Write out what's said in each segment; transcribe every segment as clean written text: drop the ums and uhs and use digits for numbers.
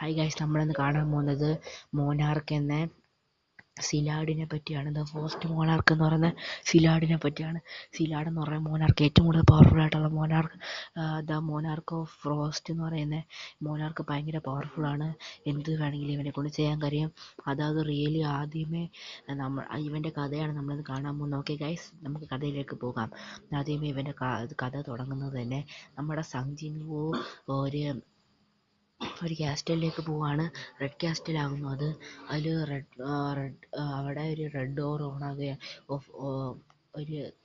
Hi guys, നമ്മളിന്ന് കാണാൻ പോകുന്നത് മോനാർക്ക് എന്ന സിലാഡിനെ പറ്റിയാണ്. ദ ഫസ്റ്റ് മോനാർക്ക് എന്ന് പറയുന്ന സിലാഡിനെ പറ്റിയാണ്. സിലാഡ് എന്ന് പറയുന്ന മോനാർക്ക് ഏറ്റവും കൂടുതൽ പവർഫുൾ ആയിട്ടുള്ള മോനാർക്ക്, ദ മോനാർക്ക് ഓഫ് ഫ്രോസ്റ്റ് എന്ന് പറയുന്ന മോനാർക്ക് ഭയങ്കര പവർഫുള്ളാണ്. എന്ത് വേണമെങ്കിലും ഇവനെ കൊണ്ട് ചെയ്യാൻ കഴിയും. അതായത് റിയലി ആദ്യമേ ഇവൻ്റെ കഥയാണ് നമ്മളിന്ന് കാണാൻ പോകുന്നത്. ഓക്കെ ഗൈസ്, നമുക്ക് കഥയിലേക്ക് പോകാം. ആദ്യമേ ഇവൻ്റെ കഥ തുടങ്ങുന്നത് തന്നെ നമ്മുടെ സംജിൻവു ഒരു ക്യാസ്റ്റലിലേക്ക് പോവാണ്. റെഡ് ക്യാസ്റ്റലാകുന്നു അത്. അതിൽ അവിടെ ഒരു റെഡ് ഡോർ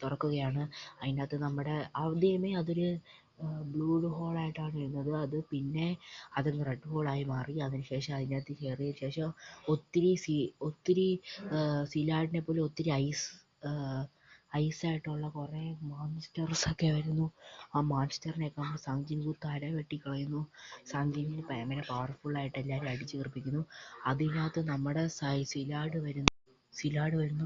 തുറക്കുകയാണ്. അതിനകത്ത് നമ്മുടെ ആദ്യമേ അതൊരു ബ്ലൂ ഹോളായിട്ടാണ് ഇരുന്നത്. അത് പിന്നെ അതങ്ങ് റെഡ് ഹോളായി മാറി. അതിനുശേഷം അതിനകത്ത് കയറിയ ശേഷം ഒത്തിരി സിലാഡിനെ പോലെ ഒത്തിരി ഐസായിട്ടുള്ള കുറേ മോൺസ്റ്റേഴ്സൊക്കെ വരുന്നു. ആ മോൺസ്റ്ററിനെയൊക്കെ നമ്മൾ സംജിൻവു തല വെട്ടിക്കളയുന്നു. സംജിൻവു ഭയങ്കര പവർഫുള്ളായിട്ട് എല്ലാവരും അടിച്ചു തെറിപ്പിക്കുന്നു. അതിനകത്ത് നമ്മുടെ സിലാഡ് വരുന്നു.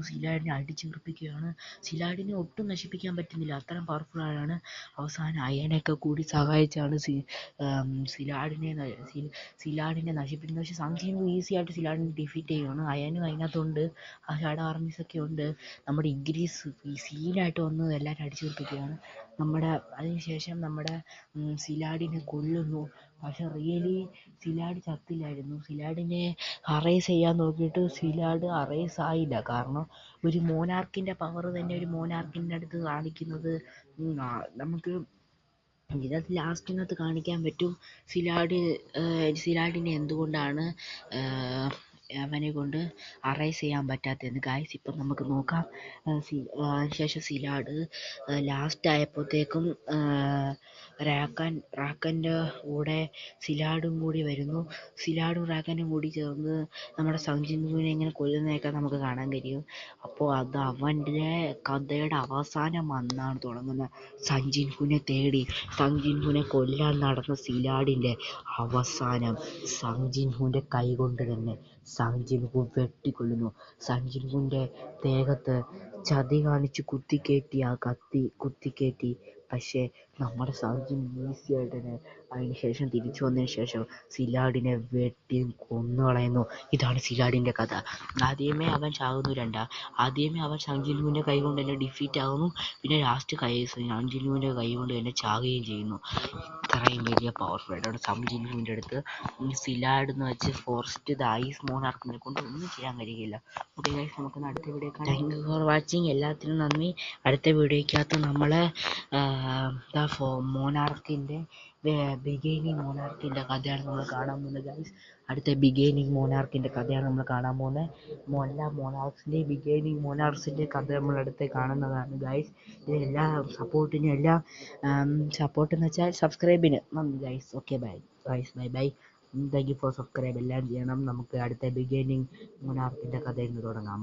സിലാഡിനെ അടിച്ചേൽപ്പിക്കുകയാണ്. സിലാഡിനെ ഒട്ടും നശിപ്പിക്കാൻ പറ്റുന്നില്ല, അത്രയും പവർഫുള്ളാണ്. അവസാനം അയനൊക്കെ കൂടി സഹായിച്ചാണ് സിലാഡിനെ നശിപ്പിക്കുന്നത്. പക്ഷേ സംജിൻവു ഈസി ആയിട്ട് സിലാഡിനെ ഡിഫീറ്റ് ചെയ്യുകയാണ്. അയനും അതിനകത്തുണ്ട്, ആ ഷാഡോ ആർമീസൊക്കെ ഉണ്ട്. നമ്മുടെ ഇഗ്രീസ് സീനായിട്ട് വന്ന് എല്ലാവരും അടിച്ചേൽപ്പിക്കുകയാണ്. അതിനുശേഷം നമ്മുടെ സിലാഡിനെ കൊല്ലുന്നു. പക്ഷെ റിയലി സിലാഡ് ചത്തില്ലായിരുന്നു. സിലാഡിനെ അറേസ് ചെയ്യാൻ നോക്കിയിട്ട് സിലാഡ് അറേസ് ആയില്ല. കാരണം ഒരു മോനാർക്കിൻ്റെ പവർ തന്നെ ഒരു മോനാർക്കിൻ്റെ അടുത്ത് കാണിക്കുന്നത് നമുക്ക് ഇതിനകത്ത് ലാസ്റ്റിനകത്ത് കാണിക്കാൻ പറ്റും. സിലാഡിനെ എന്തുകൊണ്ടാണ് അവനെ കൊണ്ട് അറേസ് ചെയ്യാൻ പറ്റാത്തതെന്ന്. ഗായ്സ്, ഇപ്പം നമുക്ക് നോക്കാം. അതിനുശേഷം സിലാഡ് ലാസ്റ്റ് ആയപ്പോഴത്തേക്കും റാക്കൻ്റെ കൂടെ സിലാഡും കൂടി വരുന്നു. സിലാഡും റാക്കനും കൂടി ചേർന്ന് നമ്മുടെ സംജിൻവുവിനെ ഇങ്ങനെ കൊല്ലുന്നതൊക്കെ നമുക്ക് കാണാൻ കഴിയും. അപ്പോൾ അത് അവൻ്റെ കഥയുടെ അവസാനം വന്നാണ് തുടങ്ങുന്നത്. സംജിൻവുവിനെ കൊല്ലാൻ നടന്ന സിലാഡിൻ്റെ അവസാനം സംജിൻവുവിൻ്റെ കൈ കൊണ്ട് തന്നെ സംജിൻവു വെട്ടിക്കൊല്ലുന്നു. സംജിൻവുവിൻ്റെ ദേഹത്ത് ചതി കാണിച്ച് കുത്തിക്കയറ്റി. പക്ഷേ നമ്മുടെ സംജിൻവു ഈസി ആയിട്ട് തന്നെ അതിനുശേഷം തിരിച്ചു വന്നതിന് ശേഷം സിലാഡിനെ വെട്ടി കൊന്നുകളയുന്നു. ഇതാണ് സിലാഡിൻ്റെ കഥ. ആദ്യമേ അവൻ ചാകുന്നു. ആദ്യമേ അവൻ സംജിൻവുവിൻ്റെ കൈ കൊണ്ട് തന്നെ ഡിഫീറ്റ് ആകുന്നു. പിന്നെ ലാസ്റ്റ് സംജിൻവുവിൻ്റെ കൈ കൊണ്ട് തന്നെ ചാകുകയും ചെയ്യുന്നു. ഇത്രയും വലിയ പവർഫുൾ ആയിട്ടാണ് സംജിൻവുവിൻ്റെ അടുത്ത് സിലാഡ് എന്ന് വെച്ച് ഫോറസ്റ്റ് ഐസ് മോണാർക്കിനെ കൊണ്ട് ഒന്നും ചെയ്യാൻ കഴിയില്ല. ഓക്കെ ഗൈസ്, നമുക്ക് അടുത്ത വീഡിയോ കാണാം. Thank you for watching. എല്ലാത്തിനും നന്ദി. അടുത്ത വീഡിയോയ്ക്കകത്ത് നമ്മൾ ബിഗൈനിങ് മോണാർക്കിൻ്റെ കഥയാണ് നമ്മൾ കാണാൻ പോകുന്നത് ഗൈസ്. അടുത്ത ബിഗൈനിങ് മോണാർക്കിൻ്റെ കഥയാണ് നമ്മൾ കാണാൻ പോകുന്നത്. എല്ലാ മോണാർക്സിൻ്റെയും ബിഗൈനിങ് മോണാർക്സിൻ്റെ കഥ നമ്മൾ അടുത്ത് കാണുന്നതാണ് ഗൈസ്. ഇതെല്ലാ സപ്പോർട്ടെന്ന് വെച്ചാൽ സബ്സ്ക്രൈബിന് നന്ദി guys. Okay bye guys, bye. Thank you for subscribe. എല്ലാം ചെയ്യണം. നമുക്ക് അടുത്ത ബിഗൈനിങ് മോണാർക്കിൻ്റെ കഥയിൽ നിന്ന് തുടങ്ങാം.